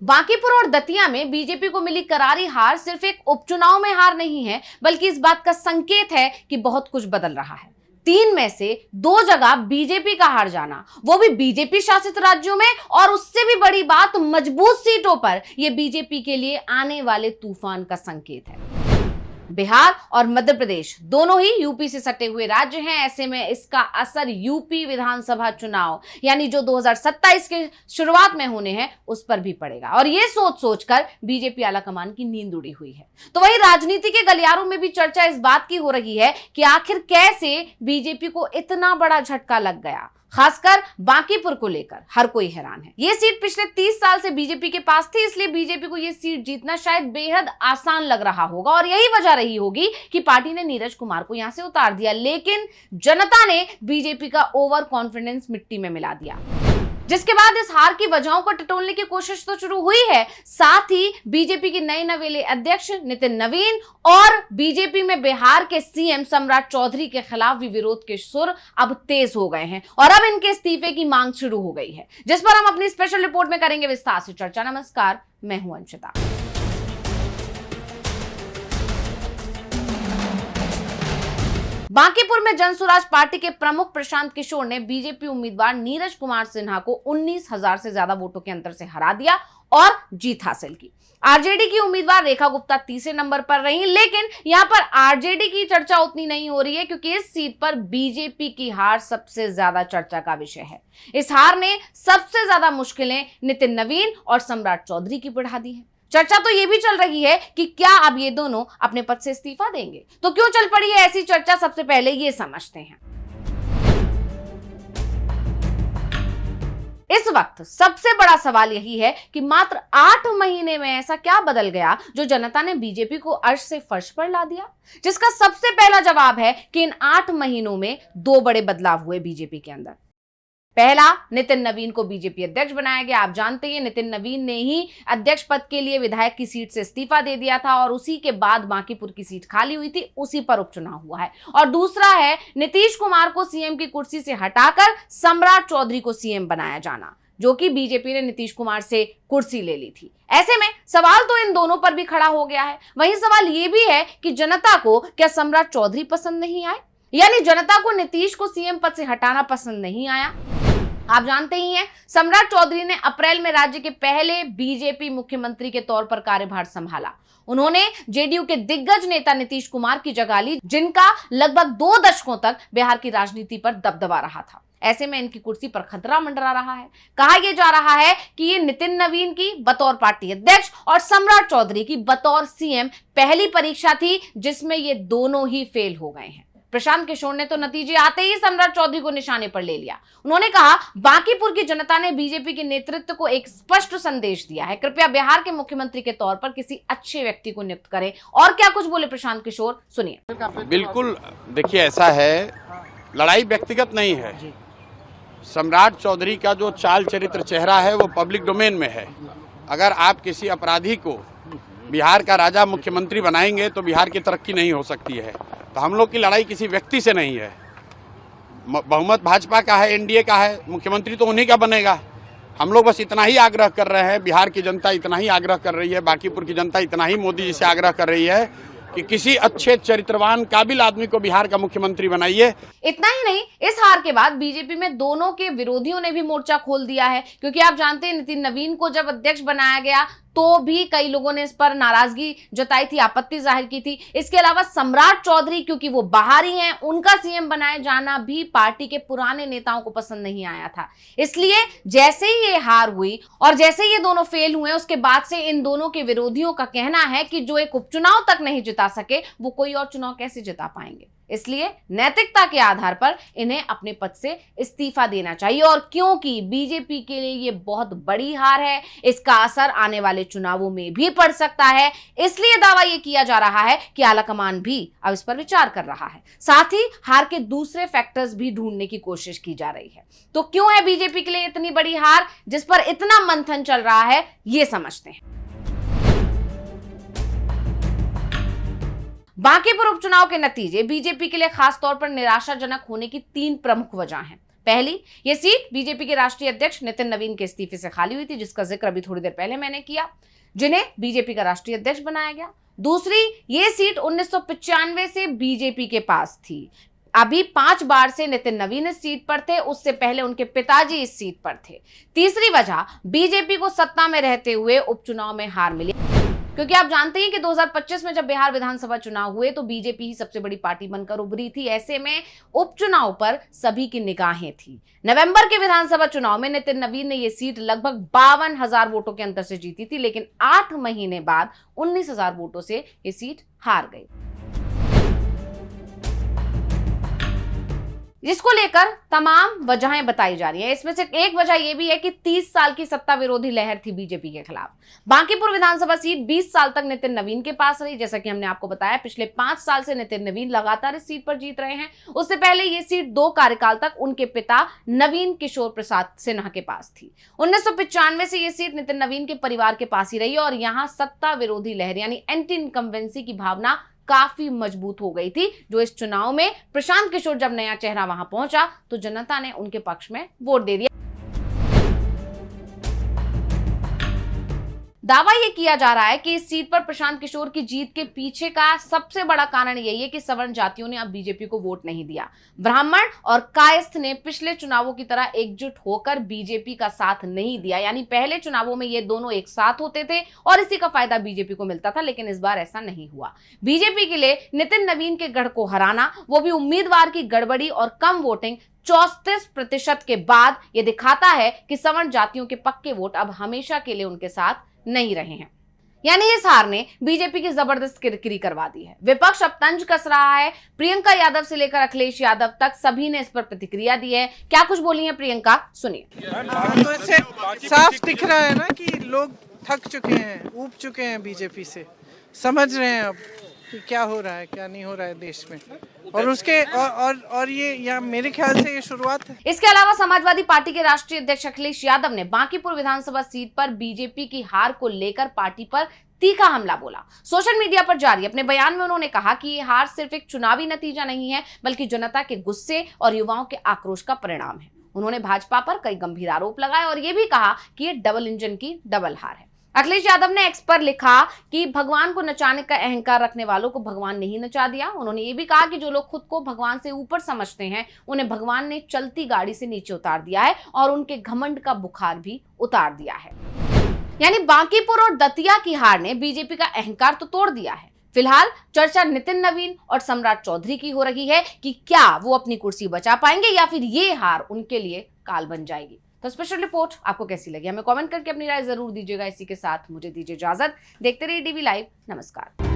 बांकीपुर और दतिया में बीजेपी को मिली करारी हार सिर्फ एक उपचुनाव में हार नहीं है, बल्कि इस बात का संकेत है कि बहुत कुछ बदल रहा है। 3 में से 2 जगह बीजेपी का हार जाना, वो भी बीजेपी शासित राज्यों में, और उससे भी बड़ी बात मजबूत सीटों पर, यह बीजेपी के लिए आने वाले तूफान का संकेत है। बिहार और मध्य प्रदेश दोनों ही यूपी से सटे हुए राज्य हैं। ऐसे में इसका असर यूपी विधानसभा चुनाव यानी जो 2027 के शुरुआत में होने हैं उस पर भी पड़ेगा, और ये सोच सोचकर बीजेपी आलाकमान की नींद उड़ी हुई है। तो वही राजनीति के गलियारों में भी चर्चा इस बात की हो रही है कि आखिर कैसे बीजेपी को इतना बड़ा झटका लग गया। खासकर बांकीपुर को लेकर हर कोई हैरान है। ये सीट पिछले 30 साल से बीजेपी के पास थी, इसलिए बीजेपी को ये सीट जीतना शायद बेहद आसान लग रहा होगा, और यही वजह रही होगी कि पार्टी ने नीरज कुमार को यहां से उतार दिया। लेकिन जनता ने बीजेपी का ओवर कॉन्फिडेंस मिट्टी में मिला दिया, जिसके बाद इस हार की वजहों को टटोलने की कोशिश तो शुरू हुई है। साथ ही बीजेपी के नए नवेले अध्यक्ष नितिन नवीन और बीजेपी में बिहार के सीएम सम्राट चौधरी के खिलाफ भी विरोध के सुर अब तेज हो गए हैं, और अब इनके इस्तीफे की मांग शुरू हो गई है, जिस पर हम अपनी स्पेशल रिपोर्ट में करेंगे विस्तार से चर्चा। नमस्कार, मैं हूं अंशिता। बांकीपुर में जनसुराज पार्टी के प्रमुख प्रशांत किशोर ने बीजेपी उम्मीदवार नीरज कुमार सिन्हा को 19,000 से ज्यादा वोटों के अंतर से हरा दिया और जीत हासिल की। आरजेडी की उम्मीदवार रेखा गुप्ता तीसरे नंबर पर रही, लेकिन यहां पर आरजेडी की चर्चा उतनी नहीं हो रही है, क्योंकि इस सीट पर बीजेपी की हार सबसे ज्यादा चर्चा का विषय है। इस हार ने सबसे ज्यादा मुश्किलें नितिन नवीन और सम्राट चौधरी की बढ़ा दी है। चर्चा तो यह भी चल रही है कि क्या अब ये दोनों अपने पद से इस्तीफा देंगे। तो क्यों चल पड़ी है ऐसी चर्चा, सबसे पहले ये समझते हैं। इस वक्त सबसे बड़ा सवाल यही है कि मात्र 8 महीने में ऐसा क्या बदल गया जो जनता ने बीजेपी को अर्श से फर्श पर ला दिया, जिसका सबसे पहला जवाब है कि इन 8 महीनों में 2 बड़े बदलाव हुए बीजेपी के अंदर। पहला, नितिन नवीन को बीजेपी अध्यक्ष बनाया गया। आप जानते हैं नितिन नवीन ने ही अध्यक्ष पद के लिए विधायक की सीट से इस्तीफा दे दिया था, और उसी के बाद बांकीपुर की सीट खाली हुई थी, उसी पर उपचुनाव हुआ है। और दूसरा है नीतीश कुमार को सीएम की कुर्सी से हटाकर सम्राट चौधरी को सीएम बनाया जाना, जो कि बीजेपी ने नीतीश कुमार से कुर्सी ले ली थी। ऐसे में सवाल तो इन दोनों पर भी खड़ा हो गया है। वहीं सवाल यह भी है कि जनता को क्या सम्राट चौधरी पसंद नहीं आए, यानी जनता को नीतीश को सीएम पद से हटाना पसंद नहीं आया। आप जानते ही हैं सम्राट चौधरी ने अप्रैल में राज्य के पहले बीजेपी मुख्यमंत्री के तौर पर कार्यभार संभाला। उन्होंने जेडीयू के दिग्गज नेता नीतीश कुमार की जगह ली, जिनका लगभग 2 दशकों तक बिहार की राजनीति पर दबदबा रहा था। ऐसे में इनकी कुर्सी पर खतरा मंडरा रहा है। कहा यह जा रहा है कि ये नितिन नवीन की बतौर पार्टी अध्यक्ष और सम्राट चौधरी की बतौर सीएम पहली परीक्षा थी, जिसमें ये दोनों ही फेल हो गए हैं। प्रशांत किशोर ने तो नतीजे आते ही सम्राट चौधरी को निशाने पर ले लिया। उन्होंने कहा, बांकीपुर की जनता ने बीजेपी के नेतृत्व को एक स्पष्ट संदेश दिया है, कृपया बिहार के मुख्यमंत्री के तौर पर किसी अच्छे व्यक्ति को नियुक्त करें। और क्या कुछ बोले प्रशांत किशोर, सुनिए। बिल्कुल, देखिए ऐसा है, लड़ाई व्यक्तिगत नहीं है। सम्राट चौधरी का जो चाल चरित्र चेहरा है वो पब्लिक डोमेन में है। अगर आप किसी अपराधी को बिहार का राजा मुख्यमंत्री बनाएंगे तो बिहार की तरक्की नहीं हो सकती है। तो हम लोग की लड़ाई किसी व्यक्ति से नहीं है। बहुमत भाजपा का है, एनडीए का है, मुख्यमंत्री तो उन्हीं का बनेगा। हम लोग बस इतना ही आग्रह कर रहे हैं, बिहार की जनता इतना ही आग्रह कर रही है, बांकीपुर की जनता इतना ही मोदी जी से आग्रह कर रही है कि किसी अच्छे चरित्रवान काबिल आदमी को बिहार का मुख्यमंत्री बनाइए। इतना ही नहीं, इस हार के बाद बीजेपी में दोनों के विरोधियों ने भी मोर्चा खोल दिया है, क्योंकि आप जानते हैं नितिन नवीन को जब अध्यक्ष बनाया गया तो भी कई लोगों ने इस पर नाराजगी जताई थी, आपत्ति जाहिर की थी। इसके अलावा सम्राट चौधरी, क्योंकि वो बाहरी हैं, उनका सीएम बनाए जाना भी पार्टी के पुराने नेताओं को पसंद नहीं आया था। इसलिए जैसे ही ये हार हुई और जैसे ही ये दोनों फेल हुए, उसके बाद से इन दोनों के विरोधियों का कहना है कि जो एक उपचुनाव तक नहीं जिता सके, वो कोई और चुनाव कैसे जिता पाएंगे। इसलिए नैतिकता के आधार पर इन्हें अपने पद से इस्तीफा देना चाहिए। और क्योंकि बीजेपी के लिए ये बहुत बड़ी हार है, इसका असर आने वाले चुनावों में भी पड़ सकता है, इसलिए दावा यह किया जा रहा है कि आलाकमान भी अब इस पर विचार कर रहा है। साथ ही हार के दूसरे फैक्टर्स भी ढूंढने की कोशिश की जा रही है। तो क्यों है बीजेपी के लिए इतनी बड़ी हार, जिस पर इतना मंथन चल रहा है, ये समझते हैं। बांकीपुर उपचुनाव के नतीजे बीजेपी के लिए खास तौर पर निराशाजनक होने की 3 प्रमुख वजह हैं। पहली, ये सीट बीजेपी के राष्ट्रीय अध्यक्ष नितिन नवीन के इस्तीफे से खाली हुई थी, जिसका जिक्र अभी थोड़ी देर पहले मैंने किया, जिन्हें बीजेपी का राष्ट्रीय अध्यक्ष बनाया गया। दूसरी, ये सीट 1995 से बीजेपी के पास थी। अभी 5 बार से नितिन नवीन इस सीट पर थे, उससे पहले उनके पिताजी इस सीट पर थे। तीसरी वजह, बीजेपी को सत्ता में रहते हुए उपचुनाव में हार मिली, क्योंकि आप जानते हैं कि 2025 में जब बिहार विधानसभा चुनाव हुए तो बीजेपी ही सबसे बड़ी पार्टी बनकर उभरी थी। ऐसे में उपचुनाव पर सभी की निगाहें थी। नवंबर के विधानसभा चुनाव में नितिन नवीन ने यह सीट लगभग 52,000 वोटों के अंतर से जीती थी, लेकिन 8 महीने बाद 19,000 वोटों से यह सीट हार गई, जिसको लेकर तमाम वजहें बताई जा रही हैं। इसमें से एक वजह यह भी है कि 30 साल की सत्ता विरोधी लहर थी बीजेपी के खिलाफ। बांकीपुर विधानसभा सीट 20 साल तक नितिन नवीन के पास रही। जैसा कि हमने आपको बताया, पिछले 5 साल से नितिन नवीन लगातार इस सीट पर जीत रहे हैं। उससे पहले यह सीट 2 कार्यकाल तक उनके पिता नवीन किशोर प्रसाद सिन्हा के पास थी। 1995 से यह सीट नितिन नवीन के परिवार के पास ही रही और यहां सत्ता विरोधी लहर यानी एंटी इनकम्बेंसी की भावना काफी मजबूत हो गई थी, जो इस चुनाव में प्रशांत किशोर जब नया चेहरा वहां पहुंचा तो जनता ने उनके पक्ष में वोट दे दिया। दावा यह किया जा रहा है कि इस सीट पर प्रशांत किशोर की जीत के पीछे का सबसे बड़ा कारण यही है कि सवर्ण जातियों ने अब बीजेपी को वोट नहीं दिया। ब्राह्मण और कायस्थ ने पिछले चुनावों की तरह एकजुट होकर बीजेपी का साथ नहीं दिया, यानी पहले चुनावों में ये दोनों एक साथ होते थे और इसी का फायदा बीजेपी को मिलता था, लेकिन इस बार ऐसा नहीं हुआ। बीजेपी के लिए नितिन नवीन के गढ़ को हराना, वो भी उम्मीदवार की गड़बड़ी और कम वोटिंग 34% के बाद, यह दिखाता है कि सवर्ण जातियों के पक्के वोट अब हमेशा के लिए उनके साथ नहीं रहे हैं। यानी इस हार ने बीजेपी की जबरदस्त किरकिरी करवा दी है। विपक्ष अब तंज कस रहा है। प्रियंका यादव से लेकर अखिलेश यादव तक सभी ने इस पर प्रतिक्रिया दी है। क्या कुछ बोली है प्रियंका, सुनिए। तो इससे साफ दिख रहा है ना कि लोग थक चुके हैं, ऊब चुके हैं बीजेपी से, समझ रहे हैं अब कि क्या हो रहा है क्या नहीं हो रहा है देश में, और उसके और ये या मेरे ख्याल से ये शुरुआत है। इसके अलावा समाजवादी पार्टी के राष्ट्रीय अध्यक्ष अखिलेश यादव ने बांकीपुर विधानसभा सीट पर बीजेपी की हार को लेकर पार्टी पर तीखा हमला बोला। सोशल मीडिया पर जारी अपने बयान में उन्होंने कहा कि ये हार सिर्फ एक चुनावी नतीजा नहीं है, बल्कि जनता के गुस्से और युवाओं के आक्रोश का परिणाम है। उन्होंने भाजपा पर कई गंभीर आरोप लगाए और ये भी कहा कि ये डबल इंजन की डबल हार है। अखिलेश यादव ने एक्स पर लिखा कि भगवान को नचाने का अहंकार रखने वालों को भगवान नहीं नचा दिया। उन्होंने ये भी कहा कि जो लोग खुद को भगवान से ऊपर समझते हैं, उन्हें भगवान ने चलती गाड़ी से नीचे उतार दिया है और उनके घमंड का बुखार भी उतार दिया है। यानी बांकीपुर और दतिया की हार ने बीजेपी का अहंकार तो तोड़ दिया है। फिलहाल चर्चा नितिन नवीन और सम्राट चौधरी की हो रही है कि क्या वो अपनी कुर्सी बचा पाएंगे या फिर ये हार उनके लिए काल बन जाएगी। तो स्पेशल रिपोर्ट आपको कैसी लगी, हमें कमेंट करके अपनी राय जरूर दीजिएगा। इसी के साथ मुझे दीजिए इजाजत। देखते रहिए डीवी लाइव। नमस्कार।